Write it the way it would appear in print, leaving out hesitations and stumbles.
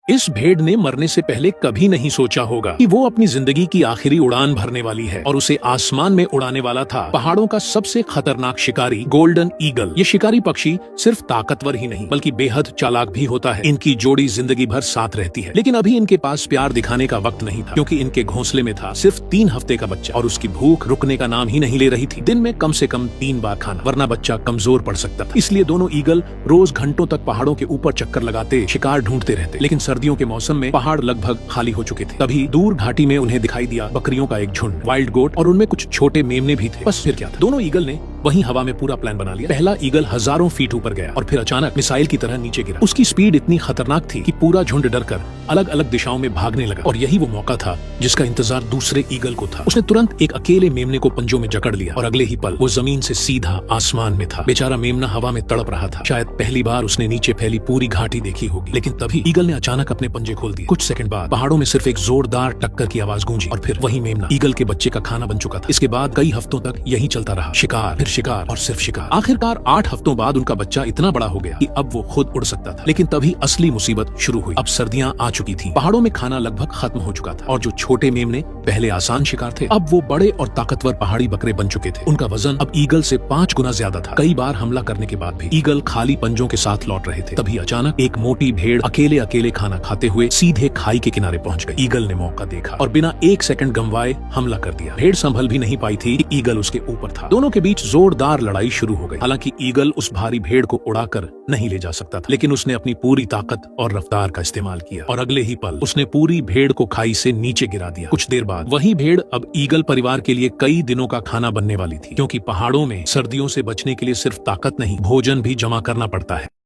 इस भेड़ ने मरने से पहले कभी नहीं सोचा होगा कि वो अपनी जिंदगी की आखिरी उड़ान भरने वाली है और उसे आसमान में उड़ाने वाला था पहाड़ों का सबसे खतरनाक शिकारी गोल्डन ईगल। ये शिकारी पक्षी सिर्फ ताकतवर ही नहीं बल्कि बेहद चालाक भी होता है। इनकी जोड़ी जिंदगी भर साथ रहती है, लेकिन अभी इनके पास प्यार दिखाने का वक्त नहीं था, क्योंकि इनके घोंसले में था सिर्फ 3 हफ्ते का बच्चा और उसकी भूख रुकने का नाम ही नहीं ले रही थी। दिन में कम से कम 3 बार खाना, वरना बच्चा कमजोर पड़ सकता था। इसलिए दोनों ईगल रोज घंटों तक पहाड़ों के ऊपर चक्कर लगाते शिकार ढूंढते रहते। लेकिन सर्दियों के मौसम में पहाड़ लगभग खाली हो चुके थे। तभी दूर घाटी में उन्हें दिखाई दिया बकरियों का एक झुंड, वाइल्ड गोट और उनमें कुछ छोटे मेमने भी थे। बस फिर क्या था, दोनों ईगल ने वहीं हवा में पूरा प्लान बना लिया। पहला ईगल हजारों फीट ऊपर गया और फिर अचानक मिसाइल की तरह नीचे गिरा। उसकी स्पीड इतनी खतरनाक थी कि पूरा झुंड डरकर अलग अलग दिशाओं में भागने लगा। और यही वो मौका था जिसका इंतजार दूसरे ईगल को था। उसने तुरंत एक अकेले मेमने को पंजों में जकड़ लिया और अगले ही पल वो जमीन से सीधा आसमान में था। बेचारा मेमना हवा में तड़प रहा था। शायद पहली बार उसने नीचे फैली पूरी घाटी देखी होगी। लेकिन तभी ईगल ने अचानक अपने पंजे खोल दिए। कुछ सेकंड बाद पहाड़ों में सिर्फ एक जोरदार टक्कर की आवाज गूंजी और फिर वही मेमना ईगल के बच्चे का खाना बन चुका था। इसके बाद कई हफ्तों तक यही चलता रहा, शिकार फिर शिकार और सिर्फ शिकार। आखिरकार 8 हफ्तों बाद उनका बच्चा इतना बड़ा हो गया कि अब वो खुद उड़ सकता था। लेकिन तभी असली मुसीबत शुरू हुई। अब सर्दियां आ चुकी थी, पहाड़ों में खाना लगभग खत्म हो चुका था और जो छोटे मेमने पहले आसान शिकार थे, अब वो बड़े और ताकतवर पहाड़ी बकरे बन चुके थे। उनका वजन अब ईगल से 5 गुना ज्यादा था। कई बार हमला करने के बाद भी ईगल खाली पंजों के साथ लौट रहे थे। तभी अचानक एक मोटी भेड़ अकेले अकेले खाना खाते हुए सीधे खाई के किनारे पहुंच गई। ईगल ने मौका देखा और बिना 1 सेकंड गंवाए हमला कर दिया। भेड़ संभल भी नहीं पाई थी कि ईगल उसके ऊपर था। दोनों के बीच जोरदार लड़ाई शुरू हो गई। हालांकि ईगल उस भारी भेड़ को उड़ाकर नहीं ले जा सकता था, लेकिन उसने अपनी पूरी ताकत और रफ्तार का इस्तेमाल किया और अगले ही पल उसने पूरी भेड़ को खाई से नीचे गिरा दिया। कुछ देर बाद वही भेड़ अब ईगल परिवार के लिए कई दिनों का खाना बनने वाली थी, क्योंकि पहाड़ों में सर्दियों से बचने के लिए सिर्फ ताकत नहीं, भोजन भी जमा करना पड़ता है।